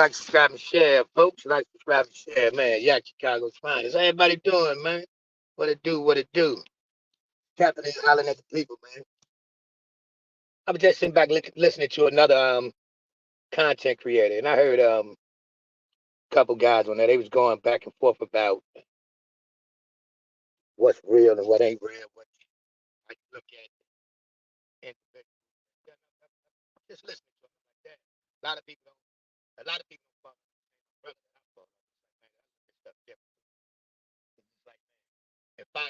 Like, subscribe, and share, folks. Like, subscribe, and share, man. Yak Chicago's finest. How everybody doing, man? What it do? What it do? Captain is hollering at the people, man. I was just sitting back listening to another content creator, and I heard a couple guys on there. They was going back and forth about what's real and what ain't real. What how you look at individuals. Just listening to them like that. A lot of people don't. A lot of people don't follow the same umbrella that I follow. It's like, man, I look at stuff different. It's like, man, if I,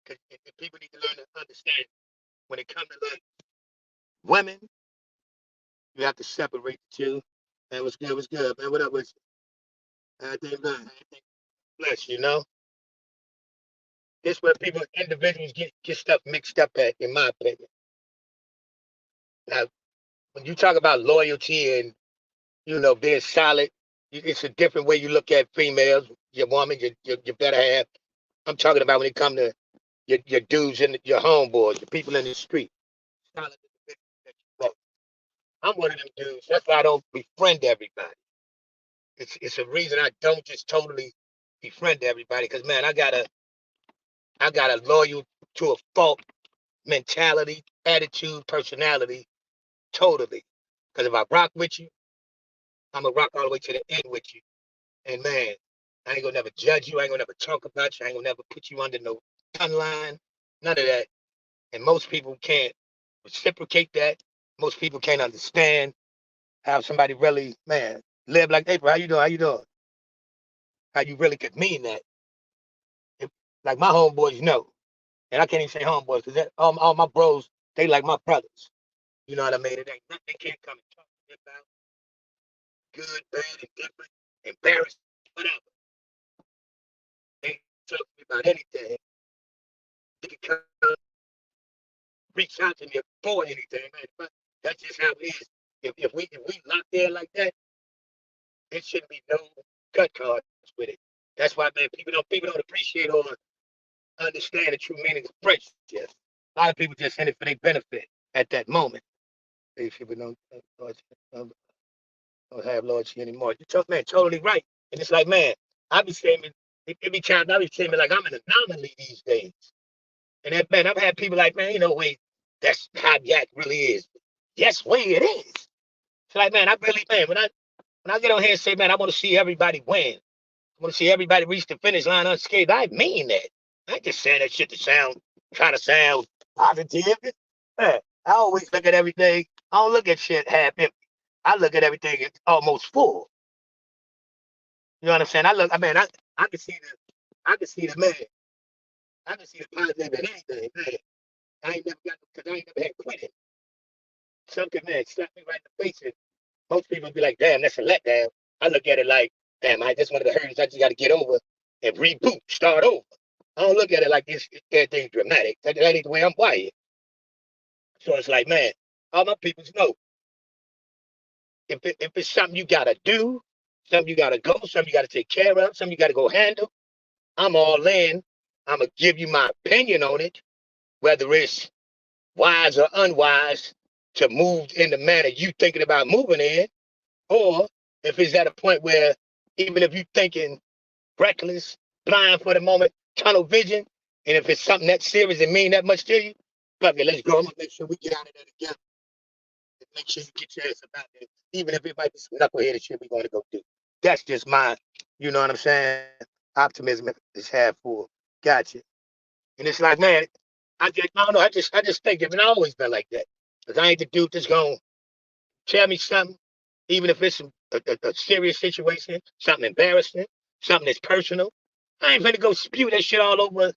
cause if people need to learn to understand when it comes to like women, you have to separate the two. Man, what's good? What's good, man? What up with you? Everything good? Everything bless, you know? This where people, individuals get stuff mixed up at, in my opinion. Now, when you talk about loyalty and, being solid, it's a different way you look at females, your woman, your better half. I'm talking about when it comes to your dudes and your homeboys, the people in the street. Solid individuals that you know. I'm one of them dudes. That's why I don't befriend everybody. It's a reason I don't just totally befriend everybody. Cause man, I got a loyal to a fault mentality, attitude, personality, totally. Cause if I rock with you, I'm gonna rock all the way to the end with you. And man, I ain't gonna never judge you. I ain't gonna never talk about you. I ain't gonna never put you under no gun line. None of that. And most people can't reciprocate that. Most people can't understand how somebody really, man, live like April. How you doing? How you doing? How you really could mean that. If, like my homeboys know. And I can't even say homeboys because all my bros, they like my brothers. You know what I mean? It ain't nothing they can't come and talk to me about. Good, bad, indifferent, embarrassed, whatever. They talk to me about anything. They can come reach out to me for anything, man. But that's just how it is. If we lock there like that, there shouldn't be no cut cards with it. That's why, man, people don't appreciate or understand the true meaning of friendship. A lot of people just in it for their benefit at that moment. These people don't have loyalty anymore. You talk, man, totally right. And it's like, man, I be saying it be times I be saying like I'm an anomaly these days. And that man, I've had people like, man, wait, that's how Yak really is. Yes, way it is. It's like, man, I really, man, when I get on here and say, man, I want to see everybody win. I want to see everybody reach the finish line unscathed. I mean that. I ain't just saying that shit to try to sound positive. Man, I always look at everything. I don't look at shit half empty. I look at everything as almost full. You know what I'm saying? I can see the man. I can see the positive in anything, man. I ain't never got because I ain't never had quitting. Something, man, slap me right in the face, and most people be like, "Damn, that's a letdown." I look at it like, "Damn, I just one of the hurdles I just got to get over and reboot, start over." I don't look at it like this. Everything's dramatic. That ain't the way I'm wired. So it's like, man, all my peoples know if it's something you gotta do, something you gotta go, something you gotta take care of, something you gotta go handle. I'm all in. I'm gonna give you my opinion on it, whether it's wise or unwise to move in the manner you thinking about moving in, or if it's at a point where even if you thinking reckless, blind for the moment, tunnel vision, and if it's something that serious and mean that much to you, fuck it, let's go. I'm gonna make sure we get out of there together. And make sure you get your ass about there, even if it might be some knuckleheaded shit we gonna go do. That's just my, you know what I'm saying? Optimism is half full. Gotcha. And it's like, man, I don't know. I just think it's always been like that. Cause I ain't the dude that's gonna tell me something, even if it's a serious situation, something embarrassing, something that's personal. I ain't gonna go spew that shit all over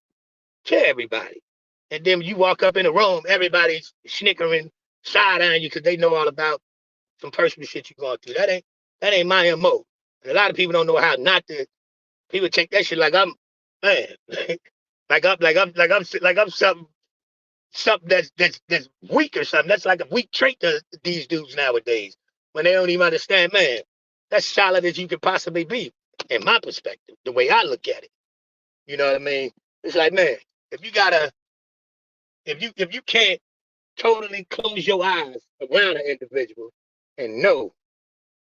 to everybody. And then when you walk up in a room, everybody's snickering, side eyeing you because they know all about some personal shit you're going through. That ain't my MO. And a lot of people don't know how not to. People take that shit like I'm, man, like I'm something that's weak or something. That's like a weak trait to these dudes nowadays when they don't even understand, man. That's solid as you could possibly be, in my perspective, the way I look at it. You know what I mean? It's like, man, if you gotta, if you can't totally close your eyes around an individual and know.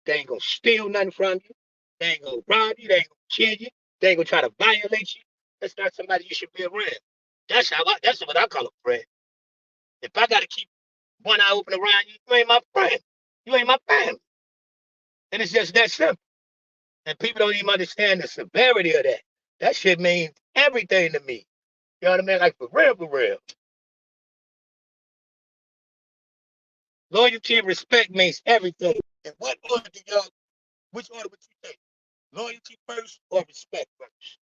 They ain't gonna steal nothing from you. They ain't gonna rob you. They ain't gonna kill you. They ain't gonna try to violate you. That's not somebody you should be around. That's what I call a friend. If I gotta keep one eye open around you, you ain't my friend. You ain't my family. And it's just that simple. And people don't even understand the severity of that. That shit means everything to me. You know what I mean? Like for real, for real. Loyalty and respect means everything. And what order do y'all, which order would you take? Loyalty first or respect first?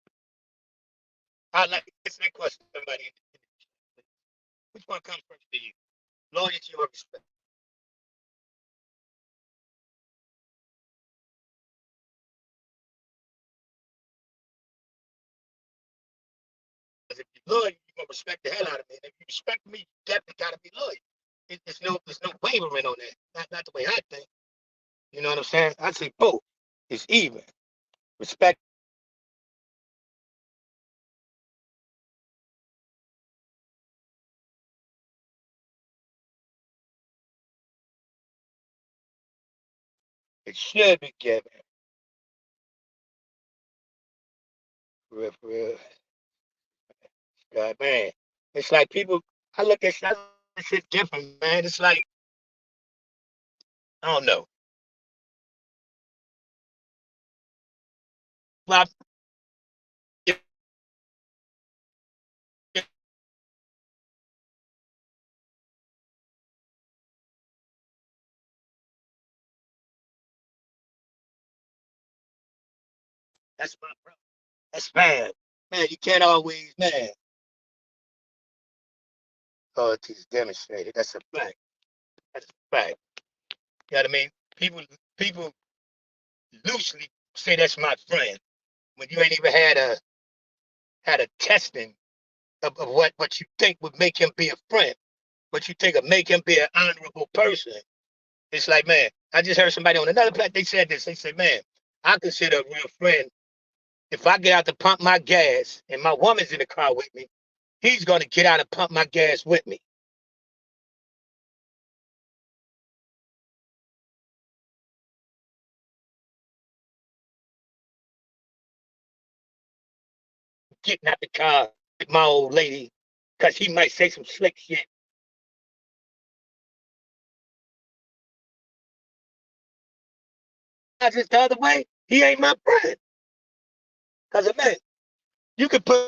I'd like to ask that question to somebody. Which one comes first to you? Loyalty or respect? Because if you're loyal, you're gonna respect the hell out of me. And if you respect me, you definitely gotta be loyal. There's no wavering on that. Not the way I think. You know what I'm saying? I say both. It's even. Respect. It should be given. For real, for real. God, man. It's like people. I look at shit different, man. It's like I don't know. Well, that's my brother. That's bad. Man, you can't always, man. Oh, it's demonstrated. That's a fact. That's a fact. You know what I mean? People loosely say that's my friend when you ain't even had a testing of what you think would make him be a friend, what you think would make him be an honorable person. It's like, man, I just heard somebody on another platform. They said this. They said, man, I consider a real friend if I get out to pump my gas and my woman's in the car with me, he's gonna get out and pump my gas with me. Getting out the car with my old lady, cause he might say some slick shit. I just the other way, he ain't my friend. Cause man, you could put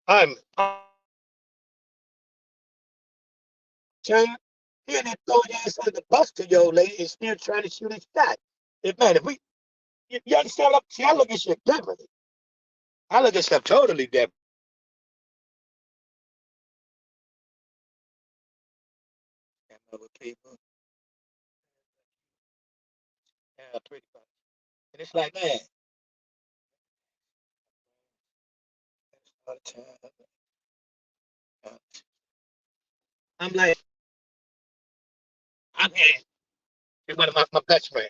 I'm trying. He and that throw your ass under the bus to your old lady and still trying to shoot his shot. If we you understand what see, I look at shit differently. I look at stuff totally different. Other people, yeah, pretty much. And it's like, man, all the time. I'm like, I'm here. One of my best friend,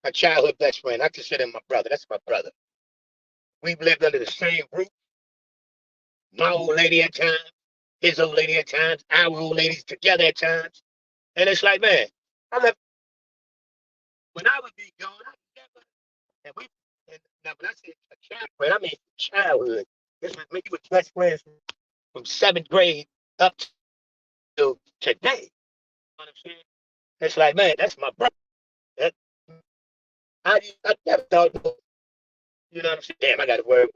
my childhood best friend. I consider him my brother. That's my brother. We've lived under the same roof. My old lady at times, his old lady at times, our old ladies together at times. And it's like, man, I left when I would be gone, I never and we and now when I say a child friend, I mean childhood. This was me with best friends from seventh grade up to today. You know what I'm saying? It's like, man, that's my brother. That, I never thought, you know what I'm saying? Damn, I got to worry.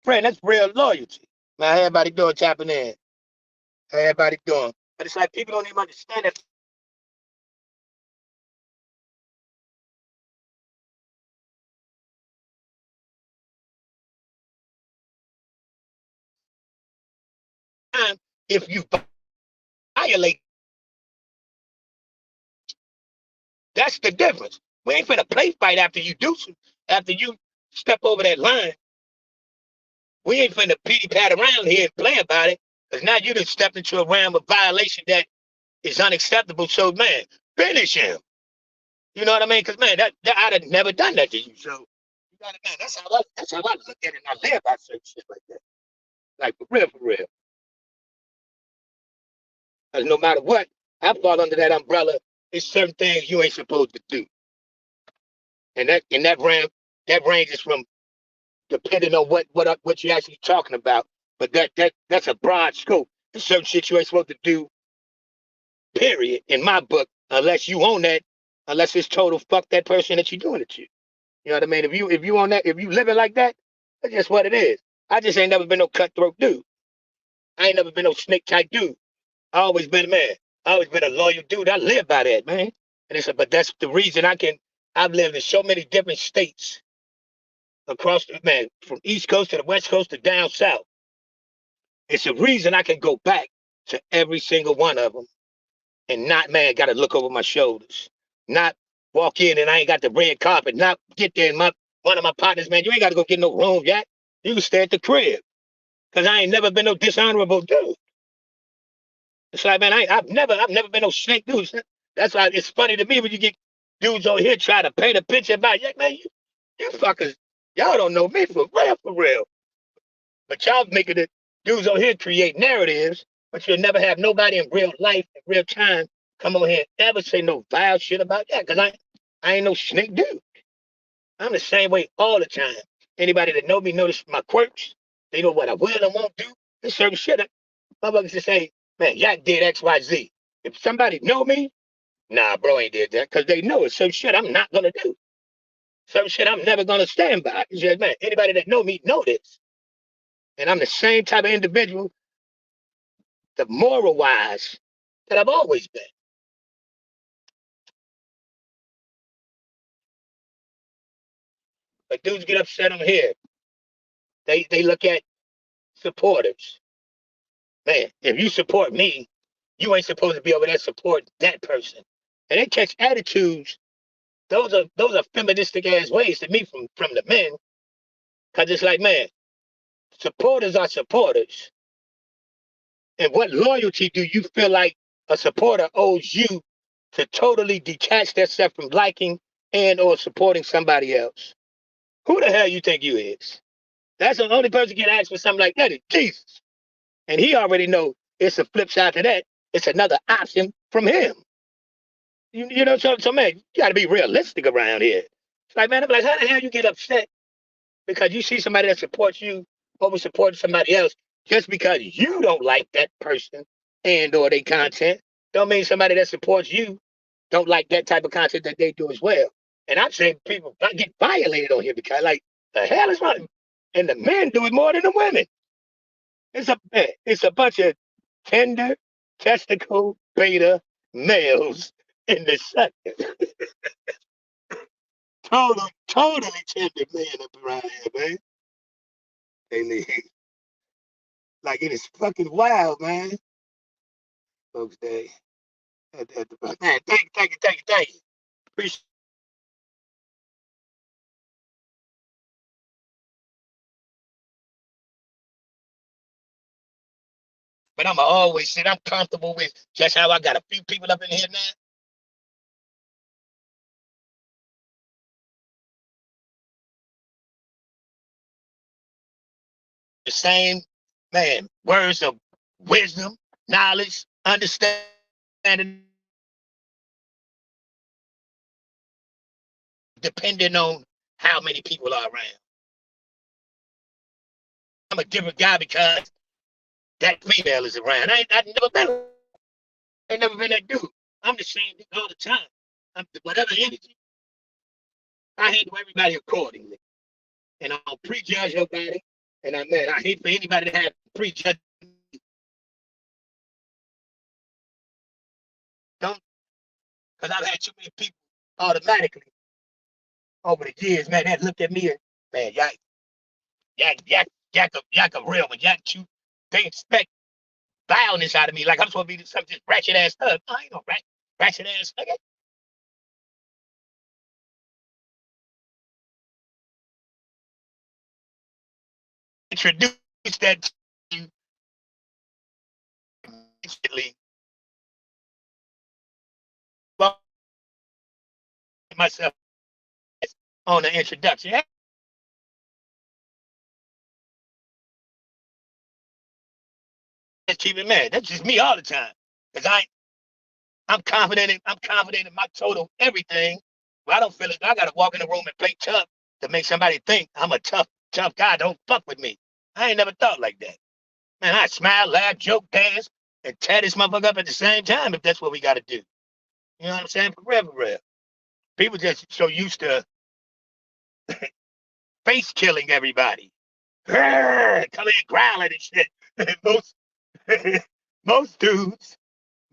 Friend, that's real loyalty. Now, everybody doing tapping in. Everybody doing. But it's like people don't even understand that time if you violate, that's the difference. We ain't finna play fight after you do some, after you step over that line. We ain't finna pity pat around here and play about it. Because now you just stepped into a realm of violation that is unacceptable. So man, finish him. You know what I mean? Because man, that I'd have never done that to you. So you gotta, man, that's how I look at it and I live by certain shit like that. Like for real, for real. Because no matter what, I fall under that umbrella. There's certain things you ain't supposed to do. And that ranges from depending on what you're actually talking about. But that's a broad scope. There's certain shit you ain't supposed to do, period, in my book, unless you own that, unless it's total fuck that person that you're doing it to. You know what I mean? If you on that, if you living like that, that's just what it is. I just ain't never been no cutthroat dude. I ain't never been no snake type dude. I always been a man. I always been a loyal dude. I live by that, man. But that's the reason I've lived in so many different states across the man, from East Coast to the West Coast to down south. It's the reason I can go back to every single one of them and not, man, got to look over my shoulders, not walk in and I ain't got the red carpet, not get there and one of my partners, man, you ain't got to go get no room yet. You can stay at the crib because I ain't never been no dishonorable dude. It's like, man, I've never been no snake dude. That's why it's funny to me when you get dudes over here trying to paint a picture about, yeah, man, you fuckers, y'all don't know me for real, for real. But y'all making it dudes over here create narratives, but you'll never have nobody in real life, in real time, come over here and ever say no vile shit about that. Cause I ain't no snake dude. I'm the same way all the time. Anybody that know me notice my quirks. They know what I will and won't do. There's certain shit. Motherfuckers just say, man, Yak did X, Y, Z. If somebody know me, nah, bro ain't did that. Cause they know it's some shit I'm not gonna do. Some shit I'm never gonna stand by. It's just, man, anybody that know me know this. And I'm the same type of individual, the moral wise, that I've always been. But dudes get upset on here. They look at supporters. Man, if you support me, you ain't supposed to be over there supporting that person. And they catch attitudes. Those are feministic ass ways to me from the men. Cause it's like, man, supporters are supporters. And what loyalty do you feel like a supporter owes you to totally detach themselves from liking and or supporting somebody else? Who the hell you think you is? That's the only person can ask for something like that is Jesus. And he already know it's a flip side to that. It's another option from him. You know, so man, you gotta be realistic around here. It's like, man, I'm like, how the hell you get upset because you see somebody that supports you over supporting somebody else just because you don't like that person and or their content don't mean somebody that supports you don't like that type of content that they do as well. And I'm saying people get violated on here because like the hell is wrong? And the men do it more than the women. It's a bunch of tender testicle beta males in the sector. Totally tender men up around here, man. They leave. Like it is fucking wild, man. Folks, man, thank you. Appreciate. But I'm always sit. I'm comfortable with just how I got a few people up in here now. The same, man, words of wisdom, knowledge, understanding, depending on how many people are around. I'm a different guy because that female is around. I ain't never been that dude. I'm the same dude all the time. Whatever energy, I handle everybody accordingly. And I don't prejudge nobody. And I hate for anybody to have prejudged. Don't, because I've had too many people automatically over the years, man, that looked at me and, man, yak a real one. They expect vileness out of me. Like I'm supposed to be some just ratchet ass thug. I ain't no ratchet ass nigga. Introduce that to you instantly. Well, myself on the introduction. Hey, just keep it man. That's just me all the time. Cause I'm confident in my total everything. Well, I don't feel it. I gotta walk in the room and play tough to make somebody think I'm a tough guy. Don't fuck with me. I ain't never thought like that. Man, I smile, laugh, joke, dance, and tear this motherfucker up at the same time if that's what we gotta do. You know what I'm saying? For real, for real. People just so used to face killing everybody. Come in growling and shit. most most dudes,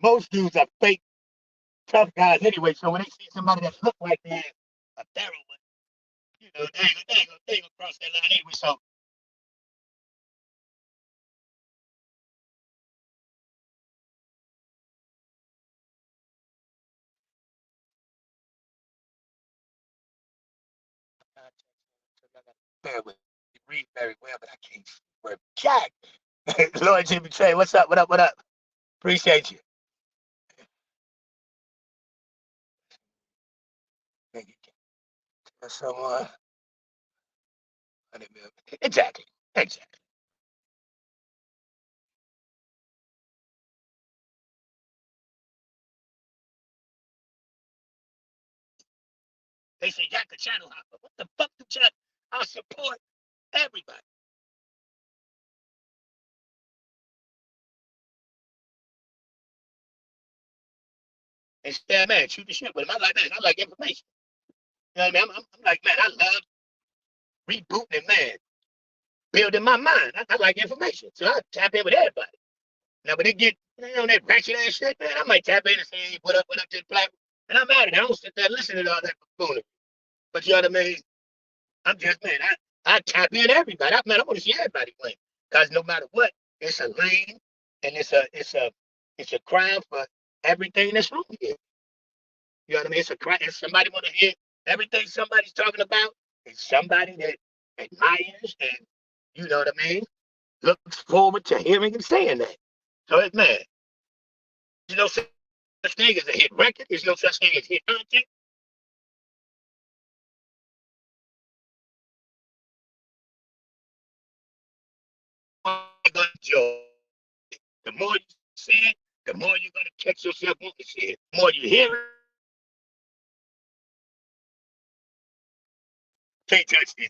most dudes are fake tough guys anyway. So when they see somebody that look like they're a thorough one, you know, they ain't gonna cross that line anyway. So bear with me. Read very well, but I can't word jack. Lord Jimmy Trey, what's up? What up? What up? Appreciate you. Thank you. Someone. Exactly. Exactly. They say Jack the channel hopper. What the fuck the chat? I support everybody. And say, man, shoot the shit with him. I like that. I like information. You know what I mean? I'm like, man, I love rebooting and man, building my mind. I like information. So I tap in with everybody. Now, when they get that ratchet ass shit, man, I might tap in and say, hey, what up to the platform? And I'm out of there. I don't sit there listening to all that buffoonery. But you know what I mean? I'm just, man, I tap in everybody. Man, I want to see everybody win. Because no matter what, it's a lane and it's a crime for everything that's wrong here. You know what I mean? It's a crime. If somebody want to hear everything somebody's talking about, it's somebody that admires and you know what I mean, looks forward to hearing and saying that. So it's man, there's no such thing as a hit record. There's no such thing as hit content. You're gonna enjoy. The more you see it, the more you're gonna catch yourself wanting to see it. The more you hear it, can't touch this.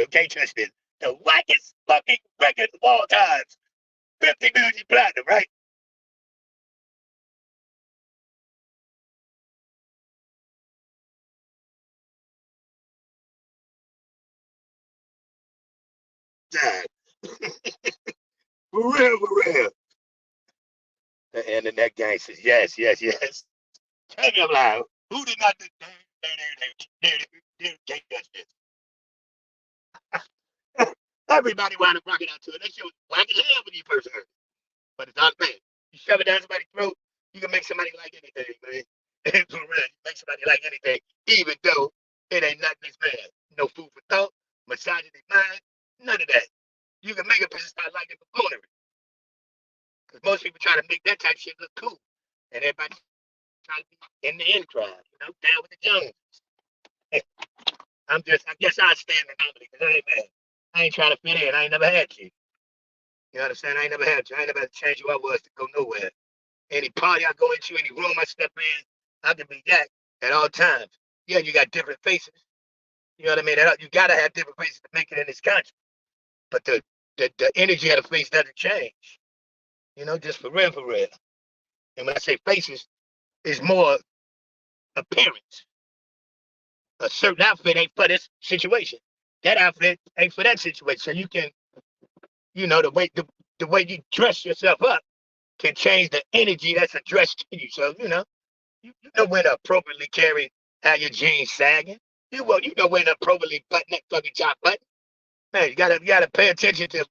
Can't touch this. The wackest fucking record of all times. 50 million platinum, right? Time. For real, for real. The internet gang says, yes, yes, yes. Tell me aloud. Who did not do can't touch this? Everybody wound up rocking out to it. That shit was whack as hell when you first heard it. But it's not bad. You shove it down somebody's throat, you can make somebody like anything, man. For real, you make somebody like anything, even though it ain't nothing that's bad. No food for thought, massaging their mind, none of that. You can make a person start liking buffoonery. Because most people try to make that type of shit look cool. And everybody trying to be in the in crowd, down with the Jones. I guess I stand the comedy because I ain't mad. I ain't trying to fit in. I ain't never had you. You understand? I ain't never had you. I ain't never had to change who I was to go nowhere. Any party I go into, any room I step in, I can be that at all times. Yeah, you got different faces. You know what I mean? You gotta have different faces to make it in this country. But the energy of the face doesn't change. Just for real, for real. And when I say faces, it's more appearance. A certain outfit ain't for this situation. That outfit ain't for that situation. So you can, the way you dress yourself up can change the energy that's addressed to you. So, you know when to appropriately carry how your jeans sagging. You know when to appropriately button that fucking top button. Man, you gotta pay attention to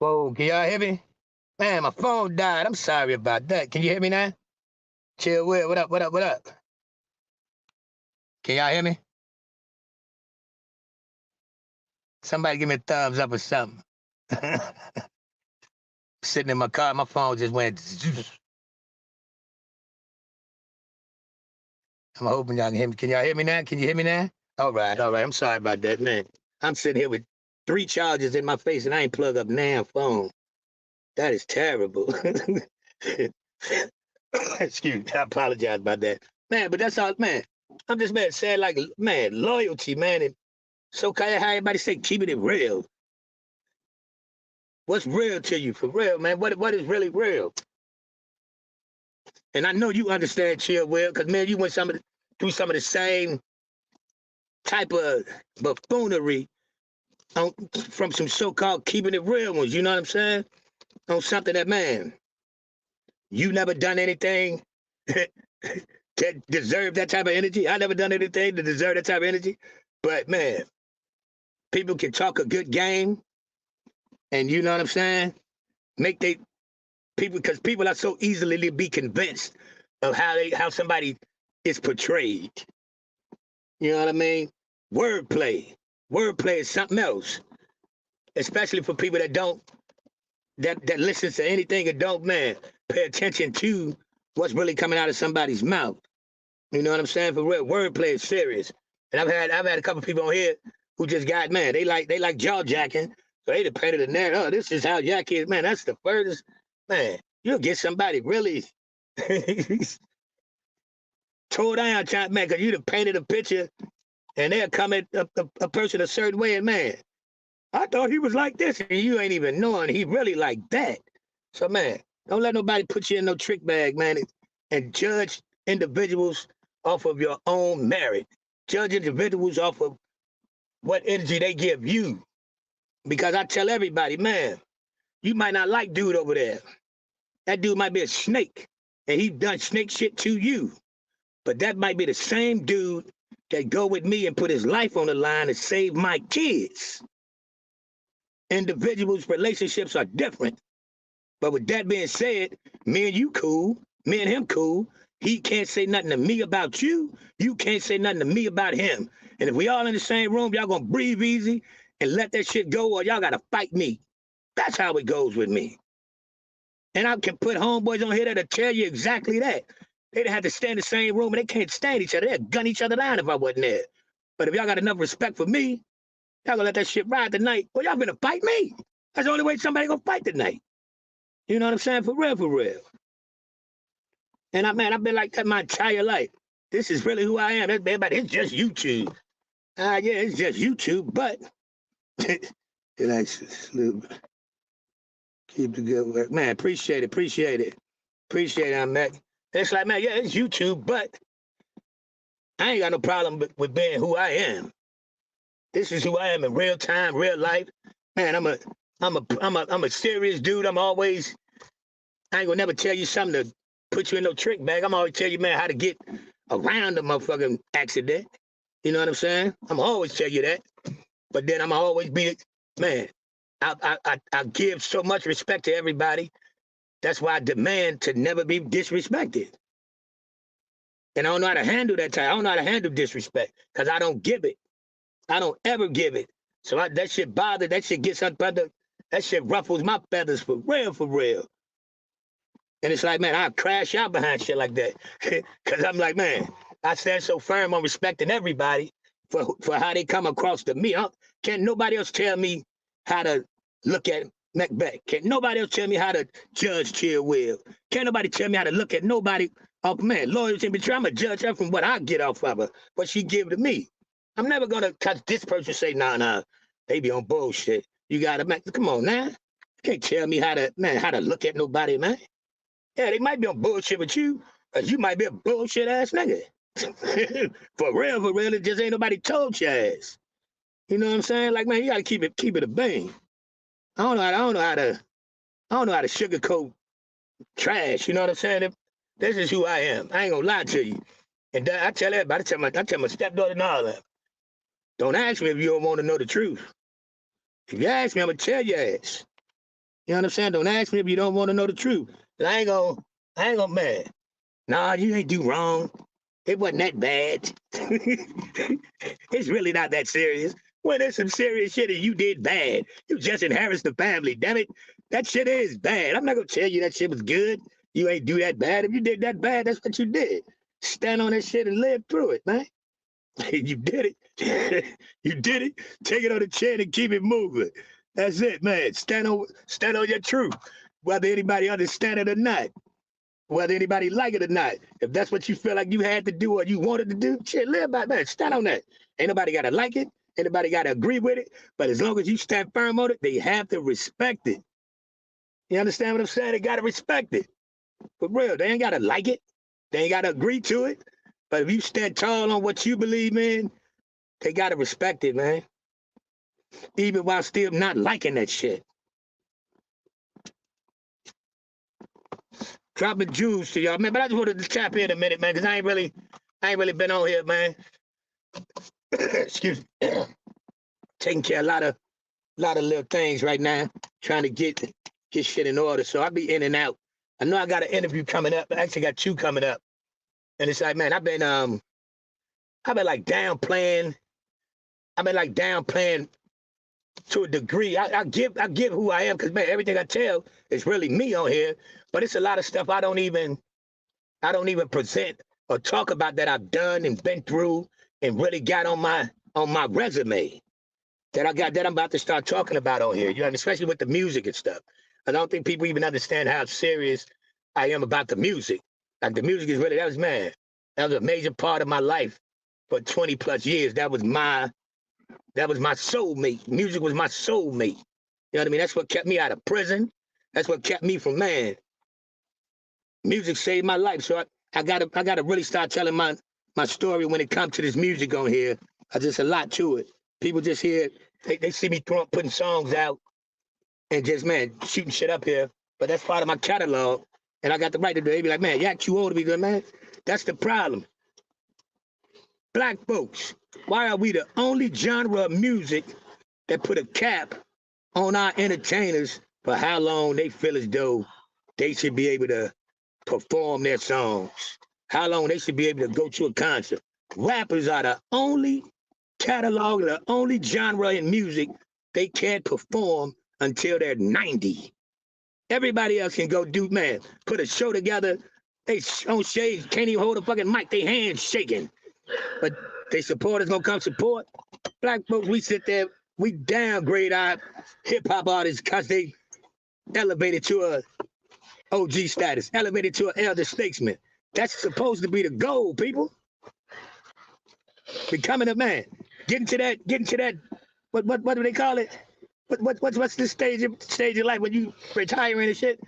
Whoa, can y'all hear me? Man, my phone died. I'm sorry about that. Can you hear me now? Chill Will, what up, what up, what up? Can y'all hear me? Somebody give me a thumbs up or something. Sitting in my car, my phone just went. I'm hoping y'all can hear me. Can y'all hear me now? Can you hear me now? All right, all right. I'm sorry about that, man. I'm sitting here with 3 chargers in my face and I ain't plug up now phone. That is terrible. Excuse me. I apologize about that. Man, but that's all, man. I'm just, man, saying, like, man, loyalty, man. And so kind of how everybody say, keeping it real. What's real to you, for real, man? What is really real? And I know you understand, Chill Will, because, man, you went through some of the same type of buffoonery from some so-called keeping it real ones, you know what I'm saying? On something that, man, you never done anything to deserve that type of energy. I never done anything to deserve that type of energy. But, man, people can talk a good game, and you know what I'm saying? Make they people, because people are so easily to be convinced of how somebody is portrayed. You know what I mean? Wordplay. Wordplay is something else, especially for people that listens to anything and don't, man, pay attention to what's really coming out of somebody's mouth. You know what I'm saying? For real, wordplay is serious. And I've had a couple people on here who just got, man, they like jaw jacking. So they depended on that. Oh, this is how Jack is. Man, that's the furthest. Man, you'll get somebody really tore down, man, because you'd have painted a picture and they'll come at a person a certain way. And, man, I thought he was like this. And you ain't even knowing he really like that. So, man, don't let nobody put you in no trick bag, man, and judge individuals off of your own merit. Judge individuals off of what energy they give you. Because I tell everybody, man, you might not like dude over there. That dude might be a snake, and he done snake shit to you. But that might be the same dude that go with me and put his life on the line and save my kids. Individuals' relationships are different. But with that being said, me and you cool, me and him cool. He can't say nothing to me about you. You can't say nothing to me about him. And if we all in the same room, y'all gonna breathe easy and let that shit go, or y'all gotta fight me. That's how it goes with me. And I can put homeboys on here that'll tell you exactly that. They'd have to stay in the same room and they can't stand each other. They'd gun each other down if I wasn't there. But if y'all got enough respect for me, y'all gonna let that shit ride tonight. Well, y'all gonna fight me. That's the only way somebody gonna fight tonight. You know what I'm saying? For real, for real. And I've been like that my entire life. This is really who I am. Everybody, it's just YouTube. Yeah, it's just YouTube, but it actually keep the good work. Man, appreciate it. Man. It's like, man, yeah, it's YouTube, but I ain't got no problem with being who I am. This is who I am in real time, real life. Man, I'm a serious dude. I ain't gonna never tell you something to put you in no trick bag. I'm always tell you, man, how to get around the motherfucking accident. You know what I'm saying? I'm always tell you that. But then I'm always be, man, I give so much respect to everybody. That's why I demand to never be disrespected. And I don't know how to handle that type. I don't know how to handle disrespect because I don't give it. I don't ever give it. So that shit bothers, that shit gets under, that shit ruffles my feathers for real, for real. And it's like, man, I crash out behind shit like that. Because I'm like, man, I stand so firm on respecting everybody for how they come across to me. Can't nobody else tell me how to look at Macbeth. Can't nobody else tell me how to judge Chill Will. Can't nobody tell me how to look at nobody. Oh, man, loyalty and betrayal. I'm going to judge her from what I get off of her, what she give to me. I'm never going to, because this person say, nah, they be on bullshit. You got to, man, come on now. You can't tell me how to look at nobody, man. Yeah, they might be on bullshit with you, but you might be a bullshit ass nigga. For real, it just ain't nobody told your ass. You know what I'm saying? Like, man, you gotta keep it a bang. I don't know how to sugarcoat trash. You know what I'm saying? This is who I am. I ain't gonna lie to you. And I tell everybody, I tell my stepdaughter and all that. Don't ask me if you don't want to know the truth. If you ask me, I'm gonna tell your ass. You know what I'm saying? Don't ask me if you don't want to know the truth. I ain't gonna man. Nah, you ain't do wrong. It wasn't that bad. It's really not that serious. When there's some serious shit and you did bad, you just inherit the family. Damn it, that shit is bad. I'm not gonna tell you that shit was good. You ain't do that bad. If you did that bad, that's what you did. Stand on that shit and live through it, man. You did it. You did it. Take it on the chin and keep it moving. That's it, man. Stand on your truth, whether anybody understand it or not, whether anybody like it or not. If that's what you feel like you had to do or you wanted to do, shit, live by that. Stand on that. Ain't nobody gotta like it. Ain't nobody gotta agree with it. But as long as you stand firm on it, they have to respect it. You understand what I'm saying? They gotta respect it. For real, they ain't gotta like it. They ain't gotta agree to it. But if you stand tall on what you believe in, they gotta respect it, man. Even while still not liking that shit. Dropping jewels to y'all, man. But I just wanted to tap in a minute, man, because I ain't really been on here, man. Excuse me. Taking care of a lot of little things right now, trying to get shit in order. So I'll be in and out. I know I got an interview coming up. I actually got 2 coming up. And it's like, man, I've been like downplaying to a degree. I give who I am, because man, everything I tell is really me on here. But it's a lot of stuff I don't even present or talk about that I've done and been through and really got on my resume that I'm about to start talking about on here. You know, especially with the music and stuff. I don't think people even understand how serious I am about the music. Like the music is really, that was a major part of my life for 20 plus years. That was my soulmate. Music was my soulmate. You know what I mean? That's what kept me out of prison. That's what kept me from, man. Music saved my life. So I gotta really start telling my story when it comes to this music on here. There's just a lot to it. People just hear, they see me putting songs out and just, man, shooting shit up here. But that's part of my catalog. And I got the right to do it. They be like, man, Yak too old to be good, man. That's the problem. Black folks, why are we the only genre of music that put a cap on our entertainers for how long they feel as though they should be able to perform their songs? How long they should be able to go to a concert? Rappers are the only catalog, the only genre in music they can't perform until they're 90. Everybody else can go do, man, put a show together. They on stage, can't even hold a fucking mic, they hands shaking. But they supporters gonna come support. Black folks, we sit there, we downgrade our hip-hop artists because they elevated to a OG status, elevated to an elder statesman. That's supposed to be the goal, people. Becoming a man. Getting to that, what do they call it? What's the stage of life when you retiring and shit?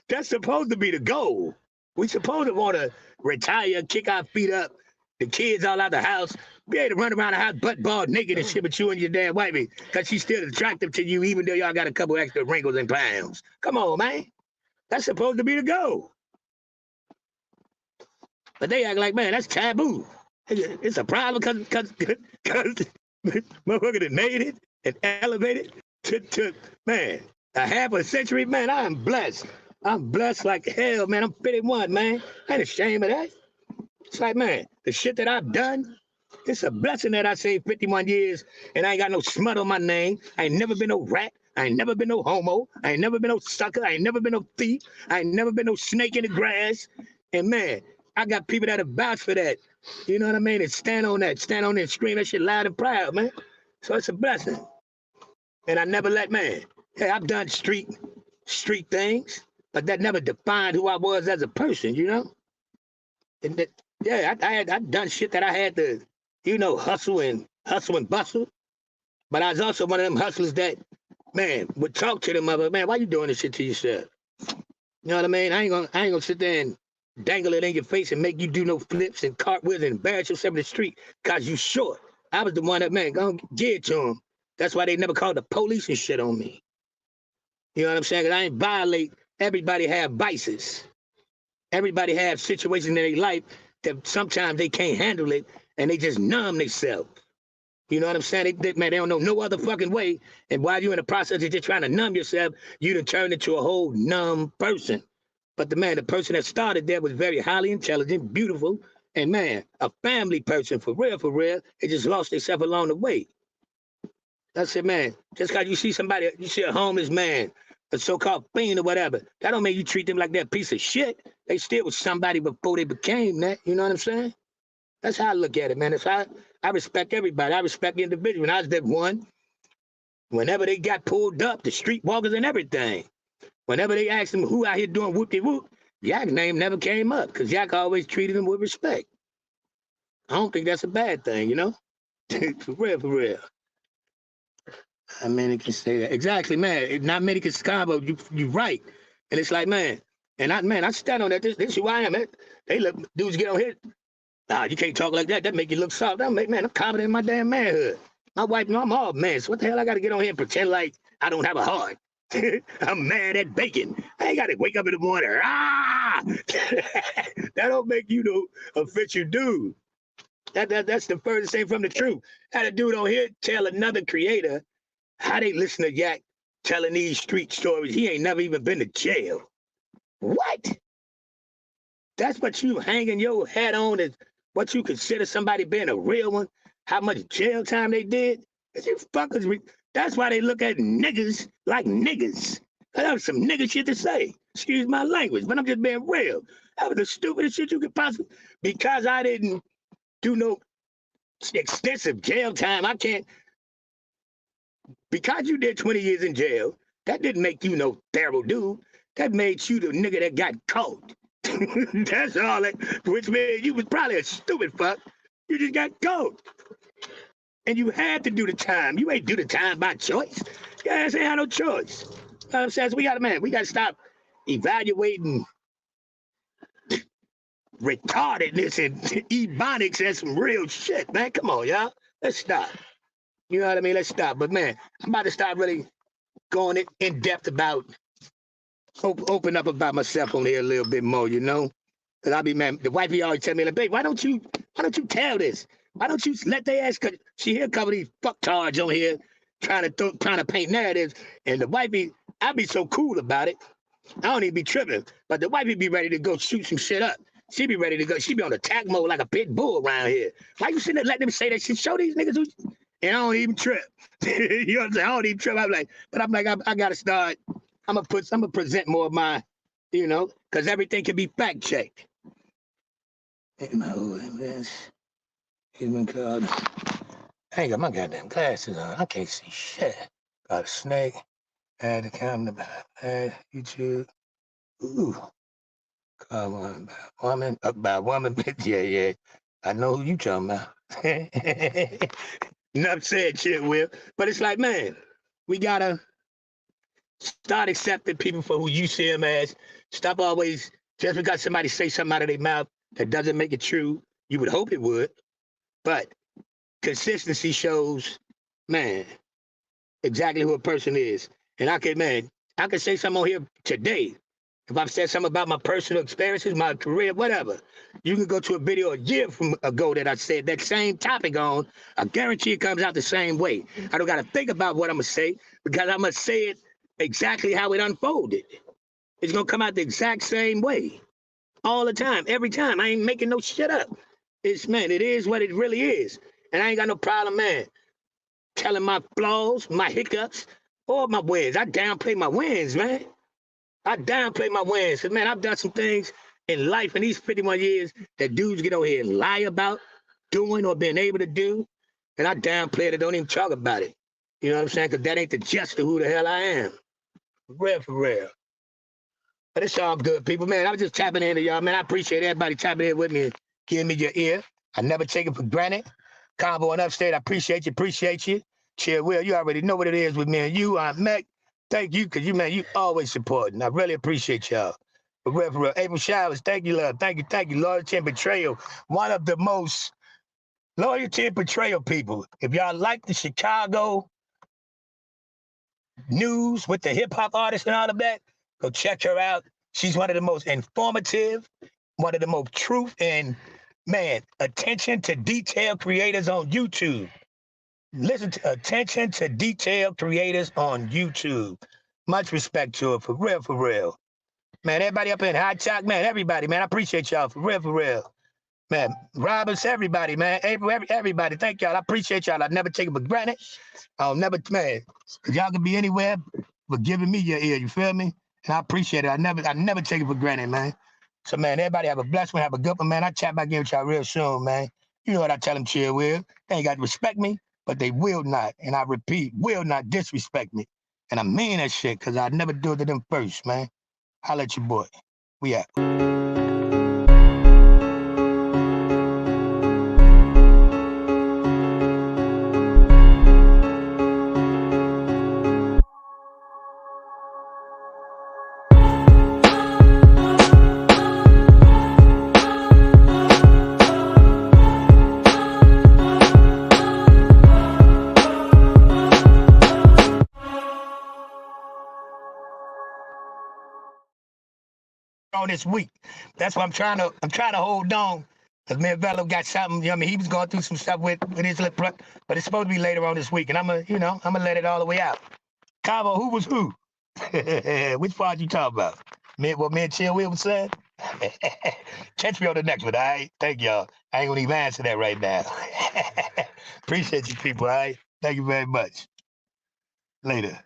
That's supposed to be the goal. We supposed to want to retire, kick our feet up, the kids all out the house, be able to run around the house butt bald naked and shit, but you and your damn wifey, because she's still attractive to you, even though y'all got a couple extra wrinkles and pounds. Come on, man. That's supposed to be the goal. But they act like, man, that's taboo. It's a problem because motherfucker that made it and elevated to man, a half a century, man. I'm blessed. I'm blessed like hell, man. I'm 51, man. I ain't ashamed of that. It's like, man, the shit that I've done, it's a blessing that I saved 51 years and I ain't got no smut on my name. I ain't never been no rat. I ain't never been no homo. I ain't never been no sucker. I ain't never been no thief. I ain't never been no snake in the grass. And man, I got people that have vouched for that. You know what I mean? And stand on there and scream that shit loud and proud, man. So it's a blessing. And I never let, man, hey, I've done street things, but that never defined who I was as a person, you know? And that, yeah, I'd done shit that I had to, you know, hustle and bustle. But I was also one of them hustlers that, man, would talk to them mother, man, why you doing this shit to yourself? You know what I mean? I ain't gonna sit there and dangle it in your face and make you do no flips and cartwheels and embarrass yourself in the street because you short. I was the one that, man, go give it to them. That's why they never called the police and shit on me. You know what I'm saying? Because I ain't violate. Everybody have vices. Everybody have situations in their life that sometimes they can't handle it and they just numb themselves. You know what I'm saying? Man, they don't know no other fucking way. And while you're in the process of just trying to numb yourself, you done turned into a whole numb person. But the person that started there was very highly intelligent, beautiful, and man, a family person for real, for real. They just lost themselves along the way. That's it, man. Just because you see somebody, you see a homeless man, a so-called fiend or whatever, that don't mean you treat them like that piece of shit. They still was somebody before they became that. You know what I'm saying? That's how I look at it, man. That's how I respect everybody. I respect the individual. When I was that one, whenever they got pulled up, the streetwalkers and everything, whenever they asked them who out here doing whoop-de-whoop, Yak name never came up because Yak always treated them with respect. I don't think that's a bad thing, you know? For real, for real. Not many can say that. Exactly, man. Not many can combo. You right. And it's like, man, and I stand on that. This is who I am, man. They look, dudes get on here. Nah, you can't talk like that. That make you look soft. That make, man, I'm confident in my damn manhood. My wife, you know, I'm all man. So what the hell I got to get on here and pretend like I don't have a heart? I'm mad at bacon. I ain't got to wake up in the morning. Ah! That don't make you no official dude. That's the furthest thing from the truth. Had a dude on here tell another creator how they listen to Yak telling these street stories. He ain't never even been to jail. What? That's what you hanging your hat on is what you consider somebody being a real one? How much jail time they did? You fuckers, that's why they look at niggas like niggas. That was some nigga shit to say. Excuse my language, but I'm just being real. That was the stupidest shit you could possibly. Because I didn't do no extensive jail time, I can't. Because you did 20 years in jail, that didn't make you no terrible dude. That made you the nigga that got caught. That's all that, which means you was probably a stupid fuck. You just got caught. And you had to do the time. You ain't do the time by choice. Your ass ain't had no choice. You know what I'm saying? So we gotta stop evaluating retardedness and ebonics as some real shit, man. Come on, y'all. Let's stop. You know what I mean? Let's stop. But man, I'm about to start really going in depth about open up about myself on here a little bit more, you know? Cause I be man, the wifey always tell me like, babe, why don't you tell this? Why don't you let they ask? Cause she hear a couple of these fucktards on here trying to paint narratives, and the wifey, I be so cool about it. I don't even be tripping, but the wifey be ready to go shoot some shit up. She be ready to go. She be on attack mode like a pit bull around here. Why you sitting there letting them say that shit? Show these niggas who, and I don't even trip. You know what I'm saying? I don't even trip. I'm like, I gotta start. I'm gonna present more of my, you know, because everything can be fact checked. Even called. I ain't got my goddamn glasses on. I can't see shit. Got a snake. Add the camera. Add YouTube. Ooh. Call one about woman. Yeah. I know who you talking about. Enough said shit, Will. But it's like, man, we gotta start accepting people for who you see them as. Stop always, just because somebody say something out of their mouth that doesn't make it true, you would hope it would. But consistency shows, man, exactly who a person is. And I can say something on here today. If I've said something about my personal experiences, my career, whatever, you can go to a video a year from ago that I said that same topic on. I guarantee it comes out the same way. I don't got to think about what I'm going to say because I'm going to say it exactly how it unfolded. It's going to come out the exact same way all the time, every time. I ain't making no shit up. It is what it really is. And I ain't got no problem, man, telling my flaws, my hiccups, or my wins. I downplay my wins, man. I downplay my wins. Cause man, I've done some things in life in these 51 years that dudes get on here and lie about doing or being able to do. And I downplay it. Don't even talk about it. You know what I'm saying? Cause that ain't the just of who the hell I am. For real. But it's all good, people. Man, I was just tapping into y'all, man. I appreciate everybody tapping in with me and giving me your ear. I never take it for granted. Combo and Upstate, I appreciate you. Chill, Will, you already know what it is with me and you. I'm Mac. Thank you, because you always supporting. I really appreciate y'all. For real. April Showers, thank you, love. Thank you. Loyalty and Betrayal. One of the most loyalty and betrayal people. If y'all like the Chicago news with the hip-hop artists and all of that, go check her out. She's one of the most informative, one of the most truth and, man, attention to detail creators on YouTube. Listen to attention to detail creators on YouTube. Much respect to it, for real, for real. Man, everybody up in Hot Talk, man, everybody, man, I appreciate y'all, for real, for real. Man, Roberts, everybody, man, April, everybody, thank y'all. I appreciate y'all. I never take it for granted. I'll never, man, y'all can be anywhere but giving me your ear, you feel me? And I appreciate it. I never take it for granted, man. So, man, everybody have a blessed one, have a good one, man. I chat back in with y'all real soon, man. You know what I tell them, Chill Will. They ain't got to respect me, but they will not, and I repeat, will not disrespect me. And I mean that shit, because I never do it to them first, man. Holla at your boy. We out. On this week. That's why I'm trying to hold on. Cause me and Velo got something, you know, I mean, he was going through some stuff with his lip, but it's supposed to be later on this week, and I'm gonna let it all the way out. Cabo, who was who? Which part you talking about? What me and Chill Will was saying? Catch me on the next one, all right? Thank y'all. I ain't gonna even answer that right now. Appreciate you people, all right? Thank you very much. Later.